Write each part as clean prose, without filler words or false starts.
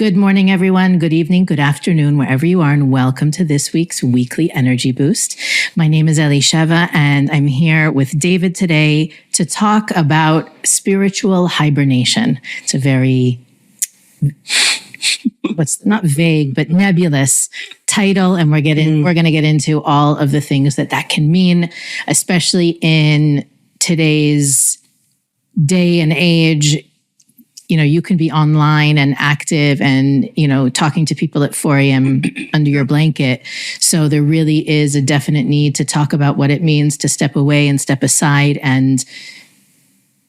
Good morning, everyone. Good evening, good afternoon, wherever you are, and welcome to this week's weekly energy boost. My name is Elisheva, and I'm here with David today to talk about spiritual hibernation. It's a very, not vague, but nebulous title, and we're going to get into all of the things that can mean, especially in today's day and age. You know, you can be online and active and, talking to people at 4 a.m. under your blanket. So there really is a definite need to talk about what it means to step away and step aside and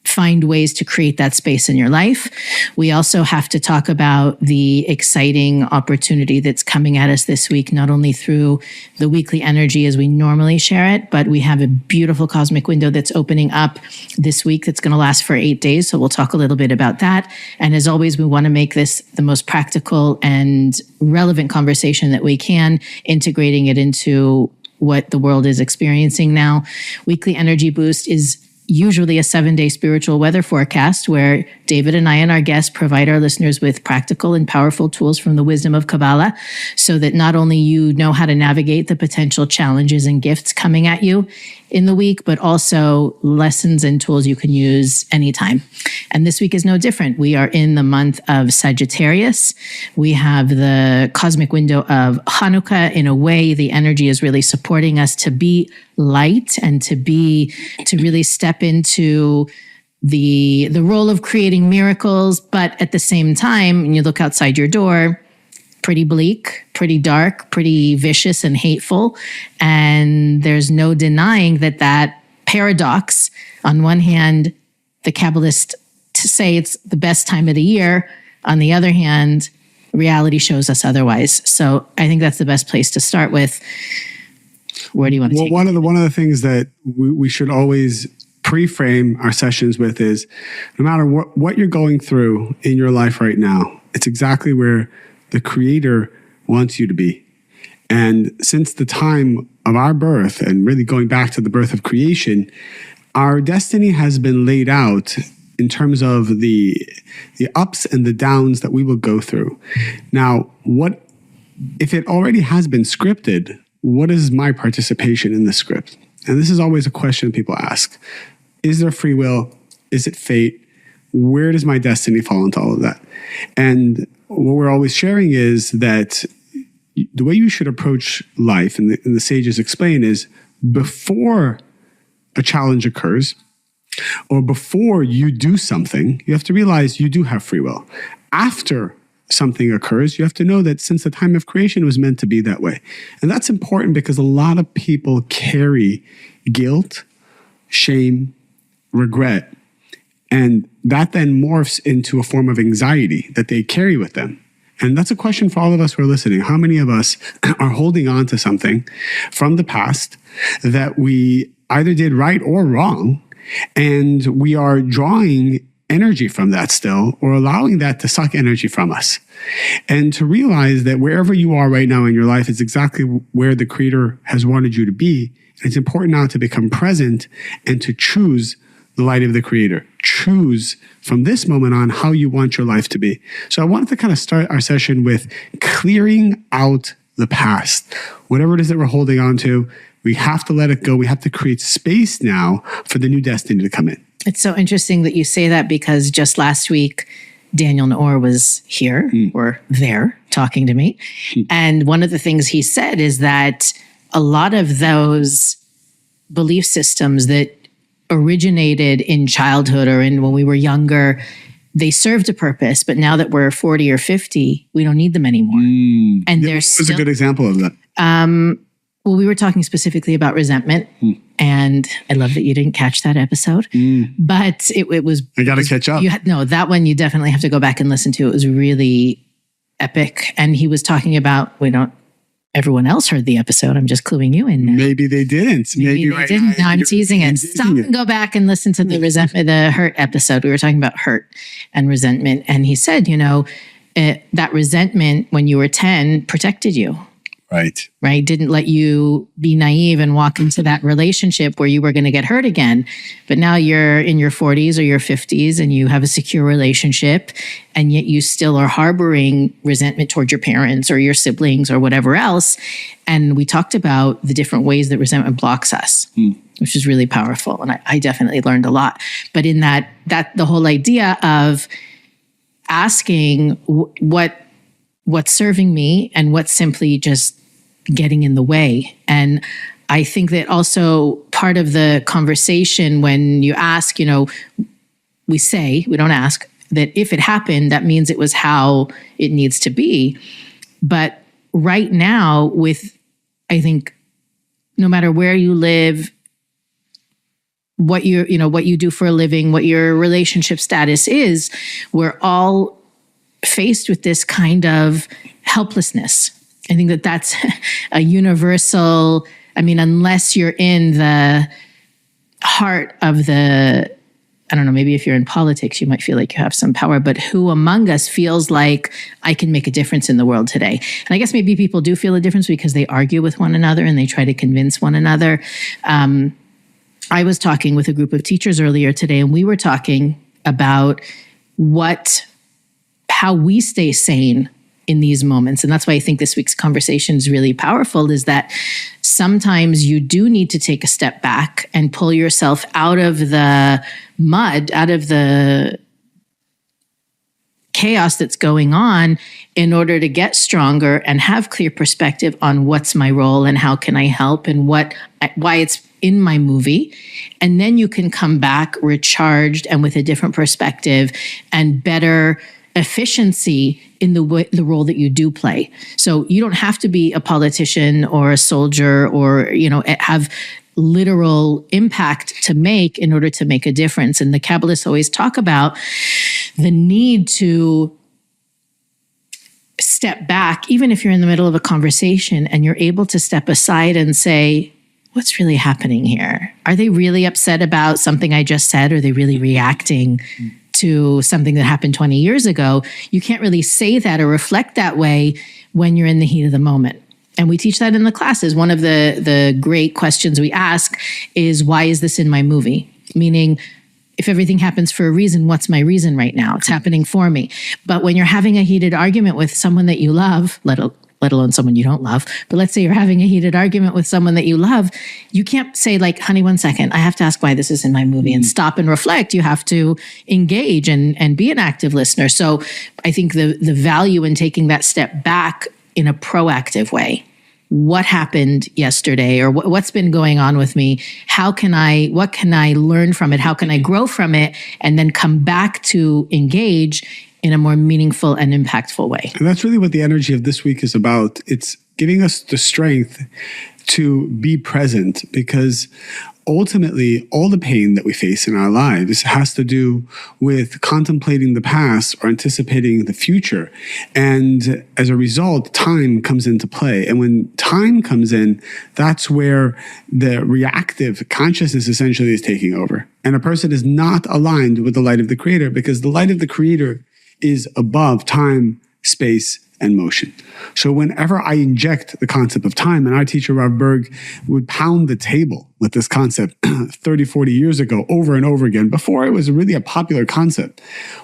find ways to create that space in your life. We also have to talk about the exciting opportunity that's coming at us this week, not only through the weekly energy as we normally share it, but we have a beautiful cosmic window that's opening up this week that's going to last for 8 days. So we'll talk a little bit about that. And as always, we want to make this the most practical and relevant conversation that we can, integrating it into what the world is experiencing now. Weekly Energy Boost is usually a 7-day spiritual weather forecast where David and I and our guests provide our listeners with practical and powerful tools from the wisdom of Kabbalah so that not only you know how to navigate the potential challenges and gifts coming at you in the week, but also lessons and tools you can use anytime. And this week is no different. We are in the month of Sagittarius. We have the cosmic window of Hanukkah. In a way, the energy is really supporting us to be light and to really step into the role of creating miracles. But at the same time, when you look outside your door, pretty bleak, pretty dark, pretty vicious and hateful. And there's no denying that paradox. On one hand, the Kabbalists say it's the best time of the year. On the other hand, reality shows us otherwise. So I think that's the best place to start with. Where do you want to take it? One of the things that we should always pre-frame our sessions with is no matter what you're going through in your life right now, it's exactly where the Creator wants you to be. And since the time of our birth, and really going back to the birth of creation, our destiny has been laid out in terms of the ups and the downs that we will go through. Now, what if it already has been scripted? What is my participation in the script? And this is always a question people ask. Is there free will? Is it fate? Where does my destiny fall into all of that? And what we're always sharing is that the way you should approach life, and the sages explain, is before a challenge occurs or before you do something, you have to realize you do have free will. After something occurs, you have to know that since the time of creation, it was meant to be that way. And that's important because a lot of people carry guilt, shame, regret, and that then morphs into a form of anxiety that they carry with them. And that's a question for all of us who are listening. How many of us are holding on to something from the past that we either did right or wrong, and we are drawing energy from that still, or allowing that to suck energy from us? And to realize that wherever you are right now in your life is exactly where the Creator has wanted you to be. And it's important now to become present and to choose the light of the Creator. Choose from this moment on how you want your life to be. So I wanted to kind of start our session with clearing out the past. Whatever it is that we're holding on to, we have to let it go. We have to create space now for the new destiny to come in. It's so interesting that you say that, because just last week, Daniel Noor was here or there talking to me. And one of the things he said is that a lot of those belief systems that originated in childhood or when we were younger, they served a purpose, but now that we're 40 or 50, we don't need them anymore. And there's what was a good example of that? Well, we were talking specifically about resentment, and I love that you didn't catch that episode, but it was... I got to catch up. That one you definitely have to go back and listen to. It was really epic. And he was talking about, everyone else heard the episode. I'm just cluing you in now. Maybe they didn't. Maybe they didn't. No, I'm teasing it. Stop and go back and listen to the hurt episode. We were talking about hurt and resentment. And he said, that resentment when you were 10 protected you. right? Didn't let you be naive and walk into that relationship where you were going to get hurt again. But now you're in your 40s or your 50s and you have a secure relationship, and yet you still are harboring resentment towards your parents or your siblings or whatever else. And we talked about the different ways that resentment blocks us, which is really powerful. And I definitely learned a lot. But in that the whole idea of asking what's serving me and what's simply just getting in the way. And I think that also part of the conversation when you ask, we don't ask, that if it happened, that means it was how it needs to be. But right now, I think no matter where you live, what you do for a living, what your relationship status is, we're all faced with this kind of helplessness. I think that that's a universal, unless you're in the heart of I don't know, maybe if you're in politics, you might feel like you have some power, but who among us feels like I can make a difference in the world today? And I guess maybe people do feel a difference because they argue with one another and they try to convince one another. I was talking with a group of teachers earlier today, and we were talking about how we stay sane in these moments. And that's why I think this week's conversation is really powerful, is that sometimes you do need to take a step back and pull yourself out of the mud, out of the chaos that's going on, in order to get stronger and have clear perspective on what's my role and how can I help and why it's in my movie. And then you can come back recharged and with a different perspective and better efficiency in the role that you do play. So you don't have to be a politician or a soldier or, have literal impact to make in order to make a difference. And the Kabbalists always talk about the need to step back, even if you're in the middle of a conversation and you're able to step aside and say, what's really happening here? Are they really upset about something I just said? Or are they really reacting to something that happened 20 years ago? You can't really say that or reflect that way when you're in the heat of the moment. And we teach that in the classes. One of the great questions we ask is, why is this in my movie? Meaning, if everything happens for a reason, what's my reason right now? It's happening for me. But when you're having a heated argument with someone that you love, let alone someone you don't love, but let's say you're having a heated argument with someone that you love, you can't say like, honey, 1 second, I have to ask why this is in my movie, and stop and reflect. You have to engage and be an active listener. So I think the value in taking that step back in a proactive way. What happened yesterday, or what's been going on with me? What can I learn from it? How can I grow from it? And then come back to engage in a more meaningful and impactful way. And that's really what the energy of this week is about. It's giving us the strength to be present, because ultimately all the pain that we face in our lives has to do with contemplating the past or anticipating the future. And as a result, time comes into play. And when time comes in, that's where the reactive consciousness essentially is taking over. And a person is not aligned with the light of the Creator, because the light of the Creator is above time, space, and motion. So whenever I inject the concept of time, and our teacher, Rav Berg, would pound the table with this concept 30, 40 years ago, over and over again, before it was really a popular concept.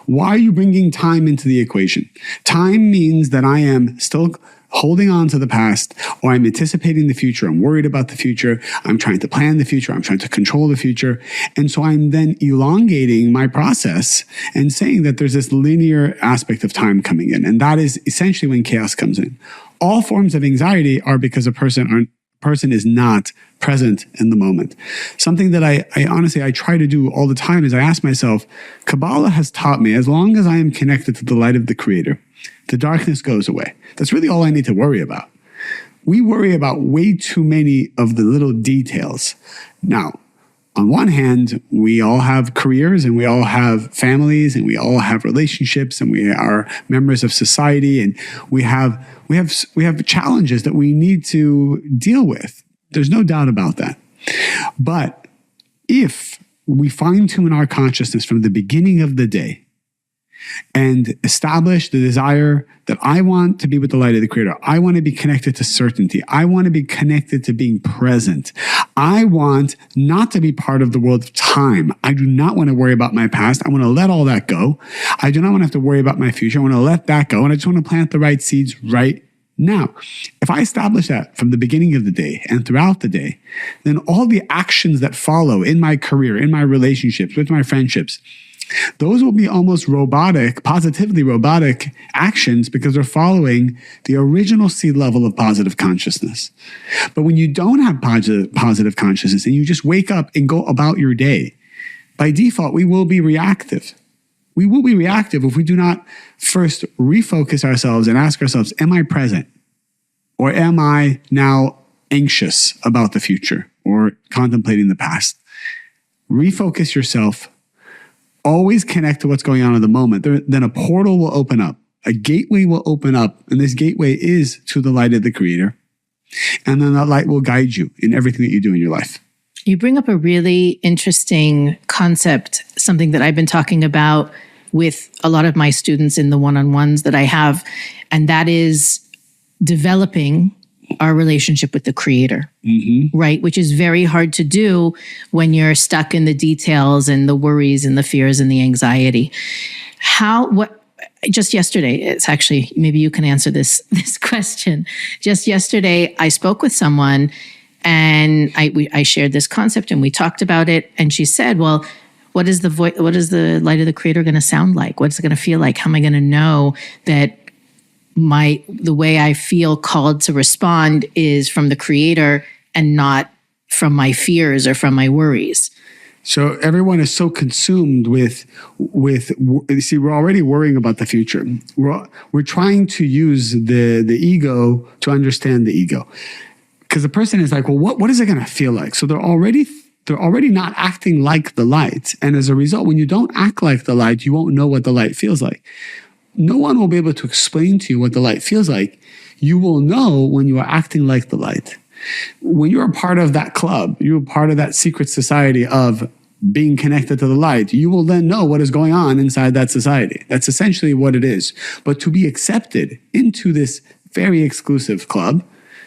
Why are you bringing time into the equation? Time means that I am still holding on to the past, or I'm anticipating the future. I'm worried about the future. I'm trying to plan the future. I'm trying to control the future. And so I'm then elongating my process and saying that there's this linear aspect of time coming in. And that is essentially when chaos comes in. All forms of anxiety are because a person is not present in the moment. Something that I honestly try to do all the time is I ask myself, Kabbalah has taught me, as long as I am connected to the light of the Creator, the darkness goes away. That's really all I need to worry about. We worry about way too many of the little details. Now, on one hand, we all have careers, and we all have families, and we all have relationships, and we are members of society, and we have challenges that we need to deal with. There's no doubt about that. But if we fine-tune our consciousness from the beginning of the day and establish the desire that I want to be with the light of the Creator. I want to be connected to certainty. I want to be connected to being present. I want not to be part of the world of time. I do not want to worry about my past. I want to let all that go. I do not want to have to worry about my future. I want to let that go. And I just want to plant the right seeds right now. If I establish that from the beginning of the day and throughout the day, then all the actions that follow in my career, in my relationships, with my friendships, those will be almost robotic, positively robotic actions because they're following the original seed level of positive consciousness. But when you don't have positive consciousness and you just wake up and go about your day, by default, we will be reactive. We will be reactive if we do not first refocus ourselves and ask ourselves, am I present? Or am I now anxious about the future or contemplating the past? Refocus yourself. Always connect to what's going on in the moment. Then a portal will open up. A gateway will open up. And this gateway is to the light of the Creator. And then that light will guide you in everything that you do in your life. You bring up a really interesting concept, something that I've been talking about with a lot of my students in the one-on-ones that I have. And that is developing our relationship with the Creator, right? Which is very hard to do when you're stuck in the details and the worries and the fears and the anxiety. Just yesterday, it's actually, maybe you can answer this question. Just yesterday, I spoke with someone and I shared this concept and we talked about it. And she said, well, what is the light of the Creator going to sound like? What's it going to feel like? How am I going to know that the way I feel called to respond is from the Creator and not from my fears or from my worries? So everyone is so consumed with see, we're already worrying about the future. We're trying to use the ego to understand the ego. Because the person is like, well, what is it going to feel like? So they're already not acting like the light. And as a result, when you don't act like the light, you won't know what the light feels like. No one will be able to explain to you what the light feels like. You will know when you are acting like the light. When you're a part of that club, you're a part of that secret society of being connected to the light, you will then know what is going on inside that society. That's essentially what it is. But to be accepted into this very exclusive club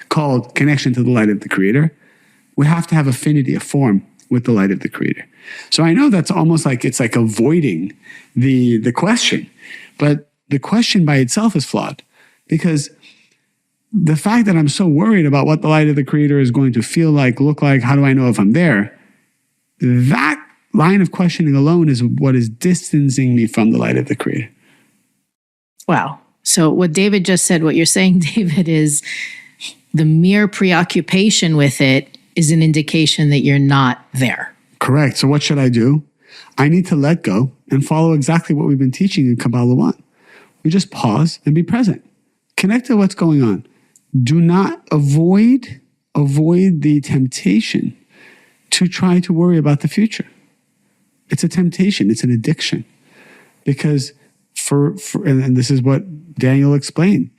called Connection to the Light of the Creator, we have to have affinity, a form with the light of the Creator. So I know that's almost like it's like avoiding the question, but the question by itself is flawed because the fact that I'm so worried about what the light of the Creator is going to feel like, look like, how do I know if I'm there? That line of questioning alone is what is distancing me from the light of the Creator. Wow. So what David just said, what you're saying, David, is the mere preoccupation with it is an indication that you're not there. Correct. So what should I do? I need to let go and follow exactly what we've been teaching in Kabbalah 1. We just pause and be present. Connect to what's going on. Do not avoid the temptation to try to worry about the future. It's a temptation. It's an addiction. Because and this is what Daniel explained,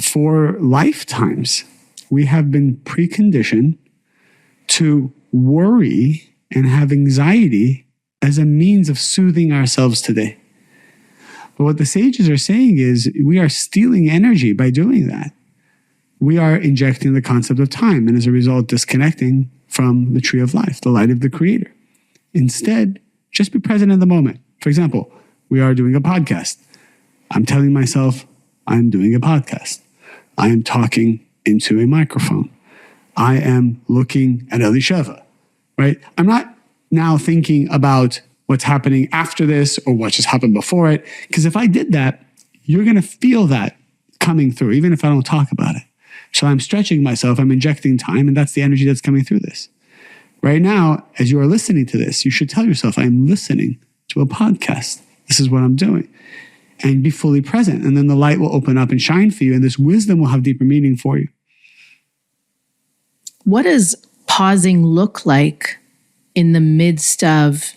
for lifetimes, we have been preconditioned to worry and have anxiety as a means of soothing ourselves today. But what the sages are saying is we are stealing energy by doing that. We are injecting the concept of time and as a result disconnecting from the tree of life, the light of the Creator. Instead, just be present in the moment. For example, we are doing a podcast. I'm telling myself I'm doing a podcast. I am talking into a microphone. I am looking at Elisheva, right? I'm not now thinking about what's happening after this or what just happened before it. Because if I did that, you're going to feel that coming through, even if I don't talk about it. So I'm stretching myself, I'm injecting time, and that's the energy that's coming through this. Right now, as you are listening to this, you should tell yourself, I'm listening to a podcast. This is what I'm doing. And be fully present. And then the light will open up and shine for you, and this wisdom will have deeper meaning for you. What does pausing look like in the midst of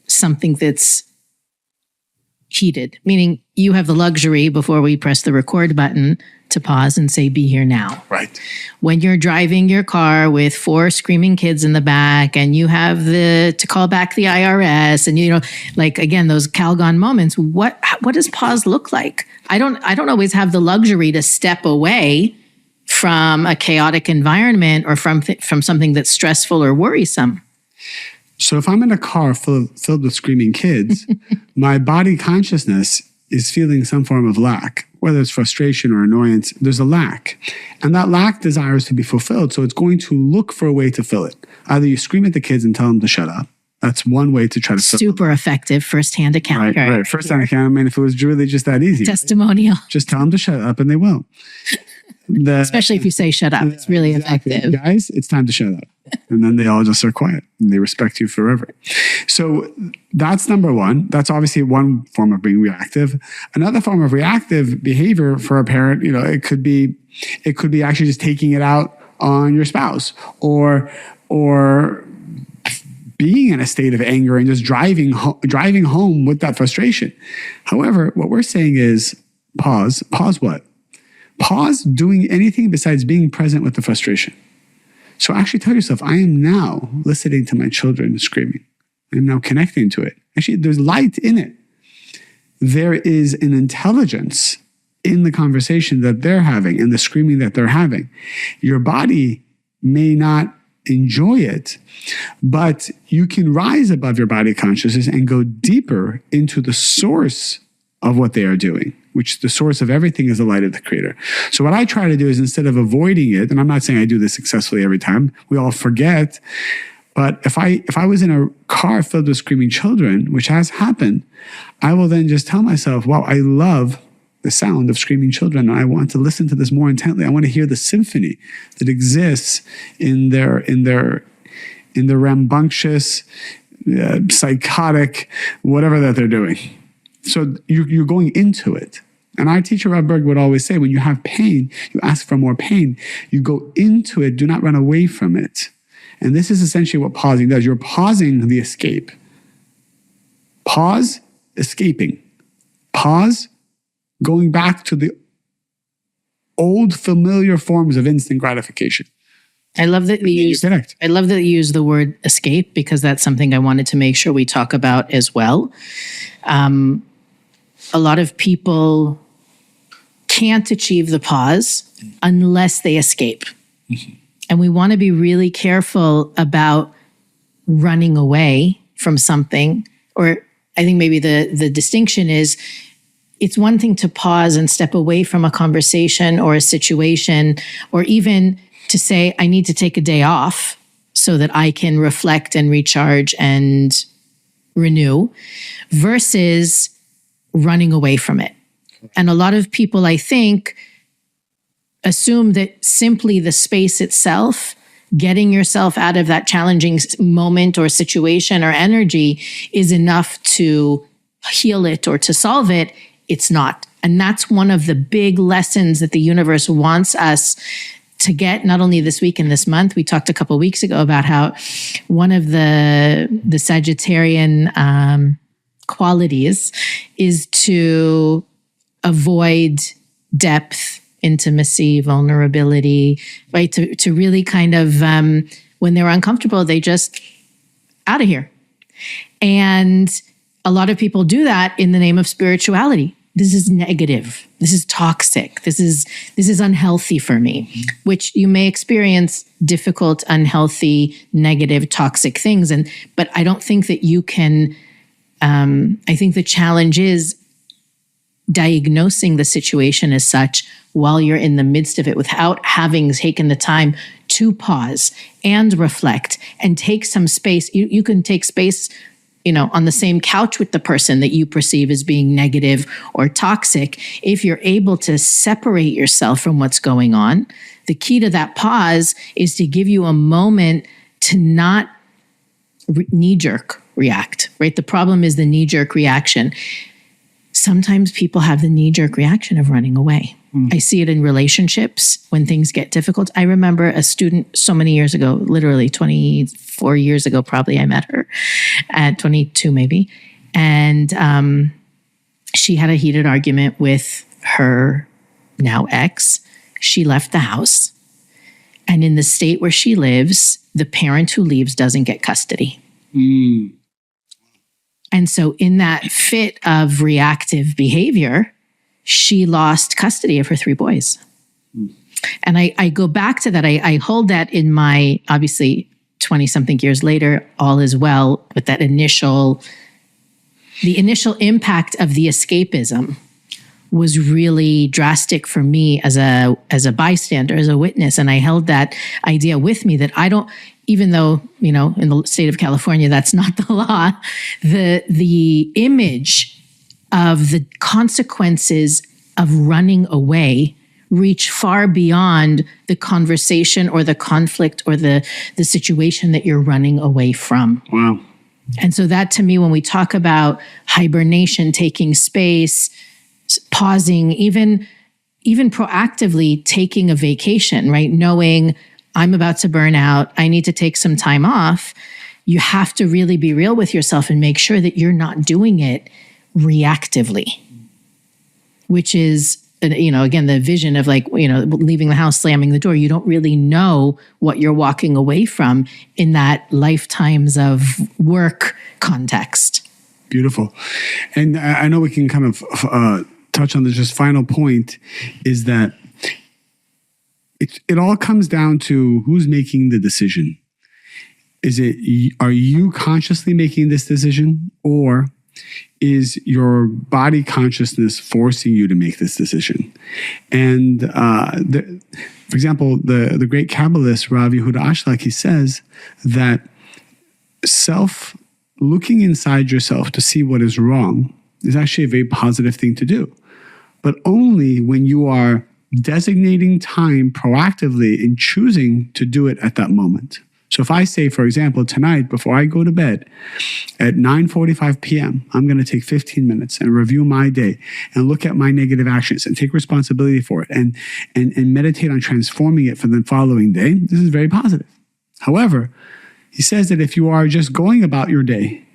something that's heated, meaning you have the luxury before we press the record button to pause and say, be here now. Right. When you're driving your car with 4 screaming kids in the back and you have to call back the IRS and, like, again, those Calgon moments, what does pause look like? I don't always have the luxury to step away from a chaotic environment or from something that's stressful or worrisome. So if I'm in a car filled with screaming kids, my body consciousness is feeling some form of lack, whether it's frustration or annoyance. There's a lack. And that lack desires to be fulfilled. So it's going to look for a way to fill it. Either you scream at the kids and tell them to shut up. That's one way to try to fill it. Super effective firsthand account. Right. Firsthand account. I mean, if it was really just that easy. Testimonial. Right? Just tell them to shut up and they will. Especially if you say shut up. It's really effective. Guys, it's time to shut up. And then they all just are quiet and they respect you forever. So that's number one. That's obviously one form of being reactive. Another form of reactive behavior for a parent, it could be actually just taking it out on your spouse or being in a state of anger and just driving home with that frustration. However, what we're saying is pause. Pause what? Pause doing anything besides being present with the frustration. So actually tell yourself, I am now listening to my children screaming. I'm now connecting to it. Actually, there's light in it. There is an intelligence in the conversation that they're having and the screaming that they're having. Your body may not enjoy it, but you can rise above your body consciousness and go deeper into the source of what they are doing, which the source of everything is the light of the Creator. So what I try to do is, instead of avoiding it, and I'm not saying I do this successfully every time, we all forget, but if I was in a car filled with screaming children, which has happened, I will then just tell myself, wow, I love the sound of screaming children. And I want to listen to this more intently. I want to hear the symphony that exists in their rambunctious, psychotic, whatever that they're doing. So you're going into it. And our teacher, Rob Berg, would always say, when you have pain, you ask for more pain. You go into it. Do not run away from it. And this is essentially what pausing does. You're pausing the escape. Pause, escaping. Pause, going back to the old familiar forms of instant gratification. I love that you use the word escape, because that's something I wanted to make sure we talk about as well. A lot of people can't achieve the pause unless they escape. Mm-hmm. And we want to be really careful about running away from something. Or I think maybe the distinction is, it's one thing to pause and step away from a conversation or a situation, or even to say, I need to take a day off so that I can reflect and recharge and renew, versus running away from it. And a lot of people, I think, assume that simply the space itself, getting yourself out of that challenging moment or situation or energy, is enough to heal it or to solve it. It's not. And that's one of the big lessons that the universe wants us to get, not only this week and this month. We talked a couple of weeks ago about how one of the Sagittarian qualities is to avoid depth, intimacy, vulnerability, right? To really kind of, when they're uncomfortable, they just out of here. And a lot of people do that in the name of spirituality. This is negative. This is toxic. This is unhealthy for me, which you may experience difficult, unhealthy, negative, toxic things. But I don't think that you can, I think the challenge is diagnosing the situation as such while you're in the midst of it, without having taken the time to pause and reflect and take some space. You can take space, on the same couch with the person that you perceive as being negative or toxic. If you're able to separate yourself from what's going on, the key to that pause is to give you a moment to not knee-jerk react, right? The problem is the knee-jerk reaction. Sometimes people have the knee-jerk reaction of running away. I see it in relationships when things get difficult. I remember a student so many years ago, literally 24 years ago, probably I met her at 22 maybe. And she had a heated argument with her now ex. She left the house. And in the state where she lives, the parent who leaves doesn't get custody. Mm. And so in that fit of reactive behavior, she lost custody of her 3 boys. Mm. And I go back to that. I hold that in my, obviously, 20-something years later, all is well, but that the initial impact of the escapism was really drastic for me as a bystander, as a witness. And I held that idea with me that I don't, even though, in the state of California, that's not the law, the image of the consequences of running away reach far beyond the conversation or the conflict or the situation that you're running away from. Wow. And so that, to me, when we talk about hibernation, taking space, pausing, even proactively taking a vacation, right? Knowing I'm about to burn out, I need to take some time off. You have to really be real with yourself and make sure that you're not doing it reactively, which is, again, the vision of leaving the house, slamming the door. You don't really know what you're walking away from in that lifetimes of work context. Beautiful. And I know we can kind of touch on the just final point is that it all comes down to who's making the decision. Are you consciously making this decision, or is your body consciousness forcing you to make this decision? And for example, the great Kabbalist Rav Yehuda Ashlag, he says that looking inside yourself to see what is wrong is actually a very positive thing to do, but only when you are designating time proactively and choosing to do it at that moment. So if I say, for example, tonight, before I go to bed at 9:45 p.m., I'm going to take 15 minutes and review my day and look at my negative actions and take responsibility for it and meditate on transforming it for the following day. This is very positive. However, he says that if you are just going about your day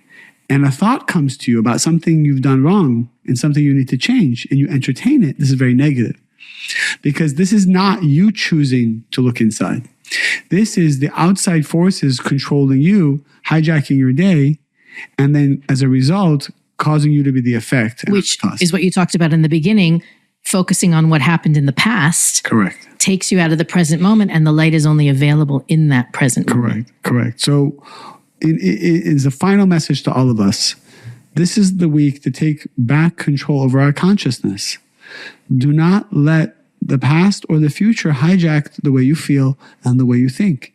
and a thought comes to you about something you've done wrong and something you need to change and you entertain it, this is very negative, because this is not you choosing to look inside. This is the outside forces controlling you, hijacking your day, and then as a result, causing you to be the effect. Which is what you talked about in the beginning, focusing on what happened in the past. Correct. Takes you out of the present moment, and the light is only available in that present moment. Correct. So it is a final message to all of us. This is the week to take back control over our consciousness. Do not let the past or the future hijack the way you feel and the way you think.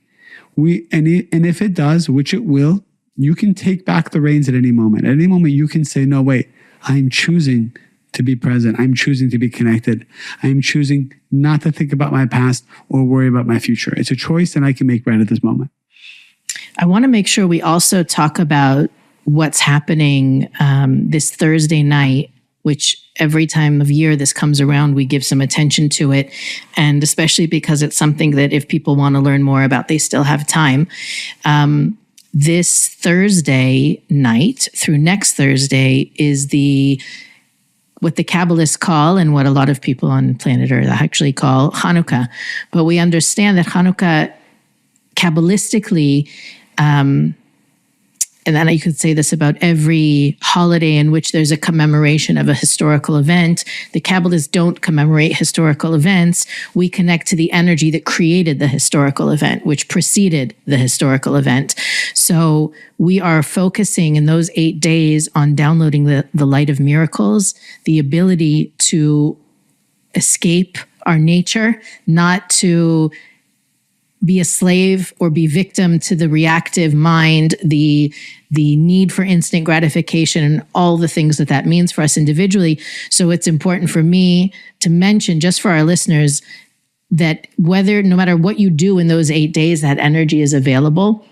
And if it does, which it will, you can take back the reins at any moment. At any moment, you can say, no, wait, I'm choosing to be present. I'm choosing to be connected. I'm choosing not to think about my past or worry about my future. It's a choice that I can make right at this moment. I want to make sure we also talk about what's happening this Thursday night, which every time of year this comes around, we give some attention to it. And especially because it's something that if people want to learn more about, they still have time. This Thursday night through next Thursday is what the Kabbalists call, and what a lot of people on planet Earth actually call, Hanukkah. But we understand that Hanukkah, Kabbalistically, and then you could say this about every holiday in which there's a commemoration of a historical event. The Kabbalists don't commemorate historical events. We connect to the energy that created the historical event, which preceded the historical event. So we are focusing in those 8 days on downloading the light of miracles, the ability to escape our nature, not to be a slave or be victim to the reactive mind, the need for instant gratification, and all the things that means for us individually. So it's important for me to mention, just for our listeners, that no matter what you do in those 8 days, that energy is available.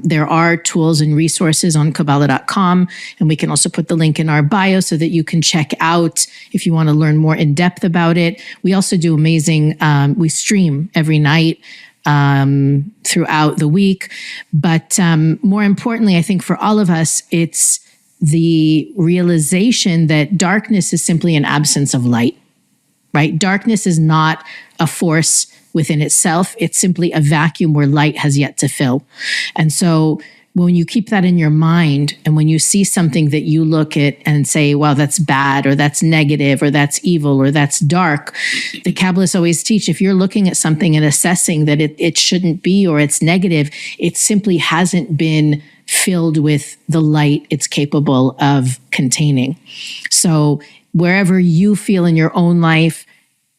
There are tools and resources on Kabbalah.com, and we can also put the link in our bio so that you can check out if you want to learn more in depth about it. We also do amazing, we stream every night throughout the week. But more importantly, I think for all of us, it's the realization that darkness is simply an absence of light, right? Darkness is not a force within itself. It's simply a vacuum where light has yet to fill. And so when you keep that in your mind, and when you see something that you look at and say, well, that's bad, or that's negative, or that's evil, or that's dark, the Kabbalists always teach, if you're looking at something and assessing that it shouldn't be, or it's negative, it simply hasn't been filled with the light it's capable of containing. So wherever you feel in your own life,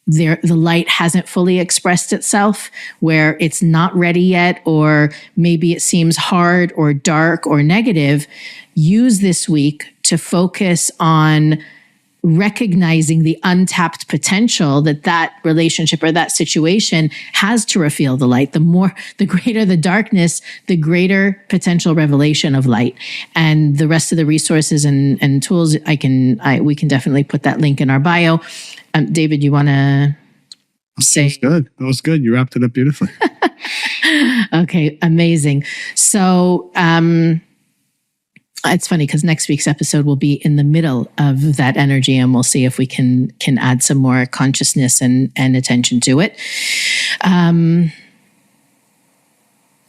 the light hasn't fully expressed itself, where it's not ready yet, or maybe it seems hard or dark or negative, use this week to focus on recognizing the untapped potential that relationship or that situation has to reveal the light. The greater the darkness, the greater potential revelation of light. And the rest of the resources and tools, we can definitely put that link in our bio. David, you want to say? That was good. You wrapped it up beautifully. Okay, amazing. So it's funny because next week's episode will be in the middle of that energy, and we'll see if we can add some more consciousness and attention to it.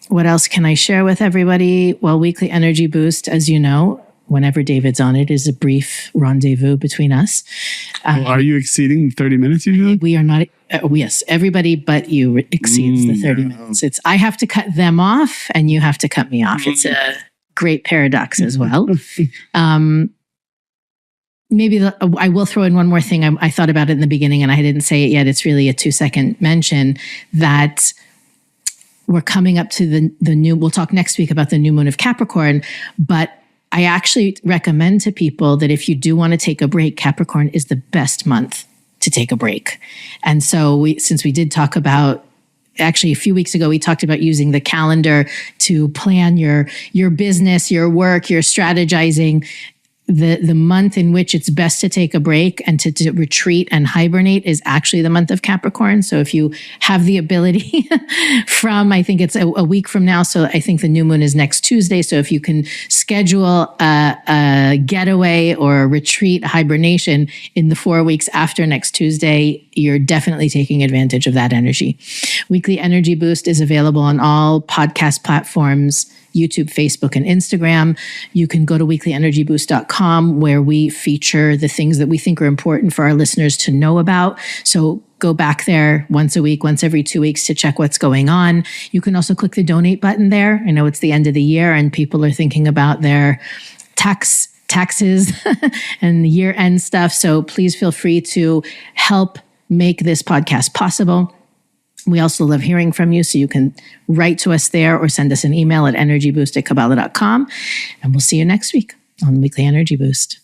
What else can I share with everybody? Well, Weekly Energy Boost, as you know, whenever David's on it, is a brief rendezvous between us. Are you exceeding 30 minutes usually? We are not. Yes, everybody but you exceeds the 30 minutes. I have to cut them off and you have to cut me off. It's a great paradox as well. Maybe I will throw in one more thing. I thought about it in the beginning and I didn't say it yet. It's really a 2-second mention that we're coming up to the new, we'll talk next week about the new moon of Capricorn, but I actually recommend to people that if you do want to take a break, Capricorn is the best month to take a break. And so since we did talk about, actually a few weeks ago, we talked about using the calendar to plan your business, your work, your strategizing. The month in which it's best to take a break and to retreat and hibernate is actually the month of Capricorn. So if you have the ability I think it's a week from now. So I think the new moon is next Tuesday. So if you can schedule a getaway or a retreat, a hibernation in the 4 weeks after next Tuesday, you're definitely taking advantage of that energy. Weekly Energy Boost is available on all podcast platforms, YouTube, Facebook, and Instagram. You can go to weeklyenergyboost.com where we feature the things that we think are important for our listeners to know about. So go back there once a week, once every 2 weeks to check what's going on. You can also click the donate button there. I know it's the end of the year and people are thinking about their taxes and year-end stuff. So please feel free to help make this podcast possible. We also love hearing from you, so you can write to us there or send us an email at energyboost@kabbalah.com. And we'll see you next week on Weekly Energy Boost.